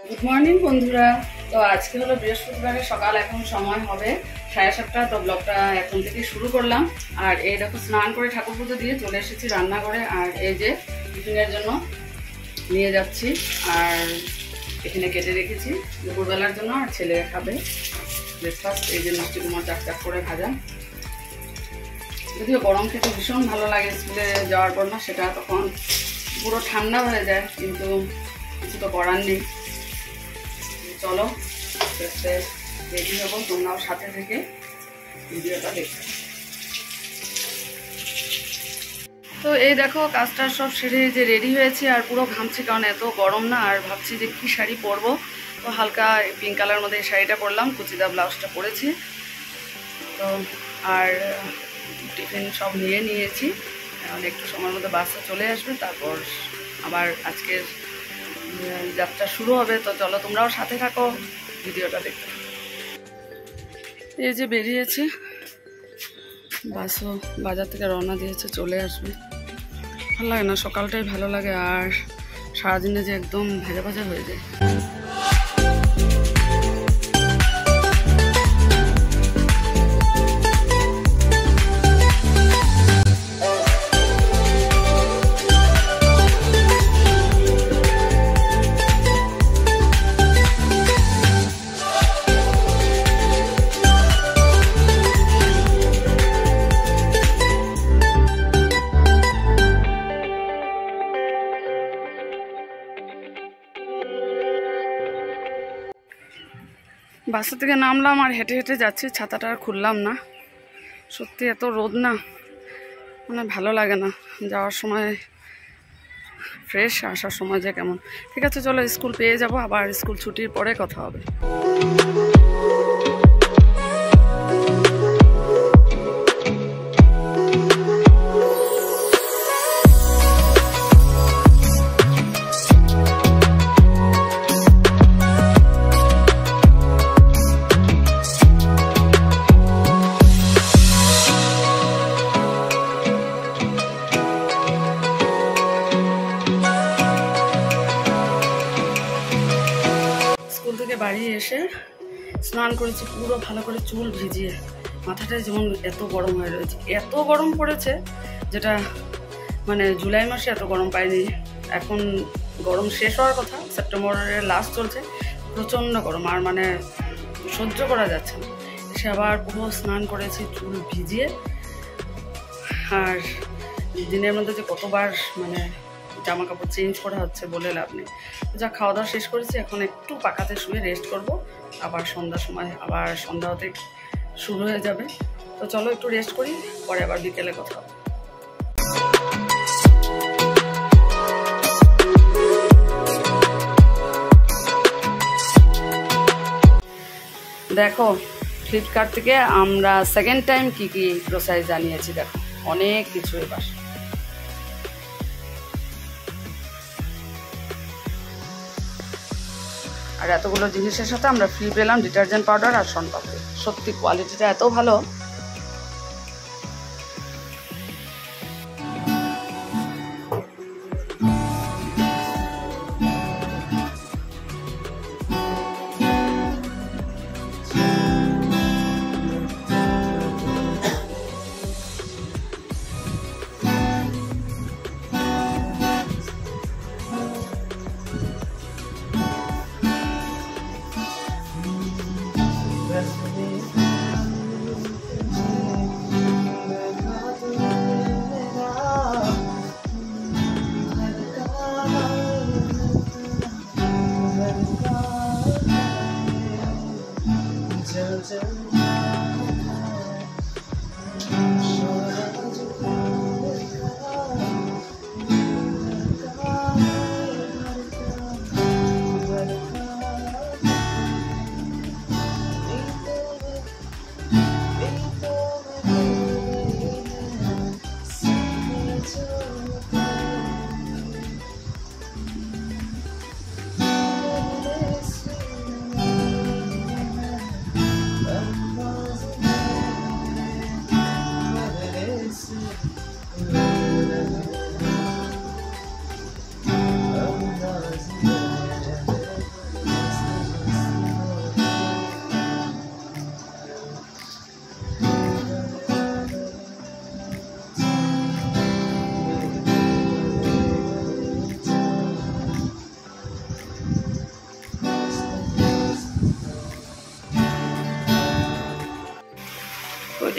Good morning বন্ধুরা। তো আজকে হলো বৃহস্পতিবারের সকাল, এখন সময় হবে 7:30। তো ব্লগটা এখন থেকে শুরু করলাম। আর এই দেখো স্নান করে ঠাকুর পুজো দিয়ে চলে এসেছি রান্নাঘরে। আর এই যে টিফিনের জন্য নিয়ে যাচ্ছি, আর এখানে কেটে রেখেছি দুপুরবেলার জন্য, আর ছেলে খাবে ব্রেকফাস্ট। এই যে মিষ্টি কুমড়ো চাক করে ভাজা। যদিও গরম খেতে ভীষণ ভালো লাগে স্কুলে যাওয়ার পর না, সেটা তখন পুরো ঠান্ডা হয়ে যায়, কিন্তু কিছু তো করার নেই। চলো রেডি হবো, তোমরাও সাথে থেকে ভিডিওটা দেখো। তো এই দেখো কাজটা সব সেরে যে রেডি হয়েছি, আর পুরো ঘামছি কারণ এত গরম না। আর ভাবছি যে কী শাড়ি পরবো, তো হালকা পিঙ্ক কালার মধ্যে এই শাড়িটা পরলাম, কুচিদা ব্লাউজটা পরেছি। তো আর টিফিন সব নিয়েছি, এখন একটু সময়ের মধ্যে বাসে চলে আসবে, তারপর আবার আজকের যাত্রা শুরু হবে। তো চলো তোমরাও সাথে থাকো, ভিডিওটা দেখতে। এই যে বেরিয়েছে, বাসও বাজার থেকে রওনা দিয়েছে, চলে আসবে। ভালো লাগে না, সকালটাই ভালো লাগে, আর সারাদিনে যে একদম ভেজা ভাজা হয়ে যায়। বাসা থেকে নামলাম আর হেঁটে হেঁটে যাচ্ছি, ছাতাটা আর খুললাম না। সত্যি এত রোদ না, মানে ভালো লাগে না। যাওয়ার সময় ফ্রেশ, আসার সময় যে কেমন। ঠিক আছে চলো, স্কুল পেয়ে যাব, আবার স্কুল ছুটির পরে কথা হবে। বাড়ি এসে স্নান করেছি পুরো ভালো করে, চুল ভিজিয়ে, মাথাটায় যেমন এত গরম হয়ে রয়েছে, এত গরম পড়েছে যেটা মানে জুলাই মাসে এত গরম পাইনি। এখন গরম শেষ হওয়ার কথা, সেপ্টেম্বরের লাস্ট চলছে, প্রচণ্ড গরম, আর মানে সহ্য করা যাচ্ছে না। এসে আবার পুরো স্নান করেছি চুল ভিজিয়ে। আর দিনের মধ্যে যে কতবার মানে জামা কাপড় চেঞ্জ করা হচ্ছে বলে লাভ নেই। যা খাওয়া দাওয়া শেষ করেছি, এখন একটু পাকাতে শুয়ে রেস্ট করব, আবার সন্ধ্যার সময় আবার সন্ধ্যা হতে শুরু হয়ে যাবে। তো চলো একটু রেস্ট করি, পরে আবার বিকেলে কথা হবে। দেখো ফ্লিপকার্ট থেকে আমরা সেকেন্ড টাইম কি গ্রোসারি জানিয়েছি, দেখো অনেক কিছু এবার। আর এতগুলো জিনিসের সাথে আমরা ফ্রি পেলাম ডিটারজেন্ট পাউডার আর শনপাপড়ি। সত্যি কোয়ালিটিটা এত ভালো।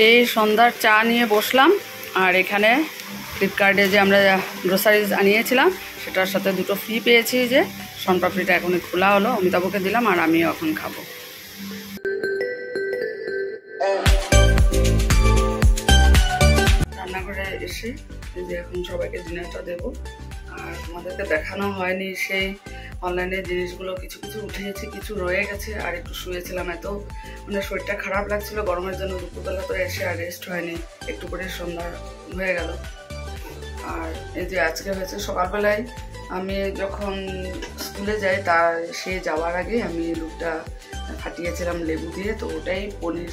এই সন্ধ্যার চা নিয়ে বসলাম, আর এখানে ফ্লিপকার্টে যে আমরা গ্রোসারিজ আনিয়েছিলাম সেটার সাথে দুটো ফ্রি পেয়েছি। যে শনপাপড়িটা এখনই খোলা হলো, অমিতাভকে দিলাম আর আমিও এখন খাবো। রান্নাঘরে এসে যে এখন সবাইকে ডিনারটা দেবো। আর তোমাদেরকে দেখানো হয়নি সেই অনলাইনে জিনিসগুলো, কিছু কিছু উঠিয়েছি, কিছু রয়ে গেছে। আর একটু শুয়েছিলাম, এত মানে শরীরটা খারাপ লাগছিল গরমের জন্য, দুপুরবেলা তো এসে আর রেস্ট হয়নি, একটু করে সন্ধ্যা হয়ে গেল। আর এই যে আজকে হয়েছে সকালবেলায় আমি যখন স্কুলে যাই তার সে যাওয়ার আগে আমি লুকটা ফাটিয়েছিলাম লেবু দিয়ে, তো ওটাই পনির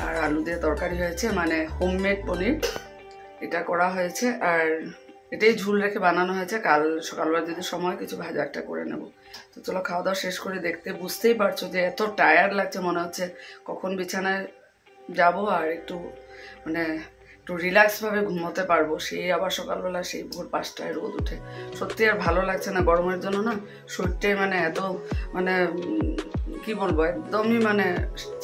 আর আলু দিয়ে তরকারি হয়েছে, মানে হোমমেড পনির এটা করা হয়েছে। আর এটাই ঝুল রেখে বানানো হয়েছে, কাল সকালবেলা যদি সময় কিছু ভাজা একটা করে নেব। তো চলো খাওয়া দাওয়া শেষ করে দেখতে বুঝতেই পারছো যে এত টায়ার্ড লাগছে, মনে হচ্ছে কখন বিছানায় যাব আর একটু মানে একটু রিল্যাক্সভাবে ঘুমোতে পারবো। সেই আবার সকালবেলা সেই ভোর 5টায় রোদ উঠে, সত্যি আর ভালো লাগছে না গরমের জন্য না। শরীরটাই মানে এত মানে কি বলবো, একদমই মানে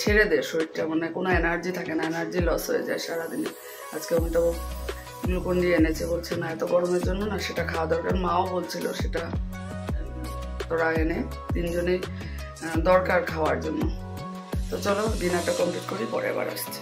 ছেড়ে দেয় শরীরটা, মানে কোনো এনার্জি থাকে না, এনার্জি লস হয়ে যায় সারাদিনে। আজকে আমি তো গ্লুকন দিয়ে এনেছে, বলছে না এত গরমের জন্য না সেটা খাওয়া দরকার, মাও বলছিল সেটা তোরা এনে তিনজনেই দরকার খাওয়ার জন্য। তো চলো ডিনারটা কমপ্লিট করি, পরে আবার আসছে।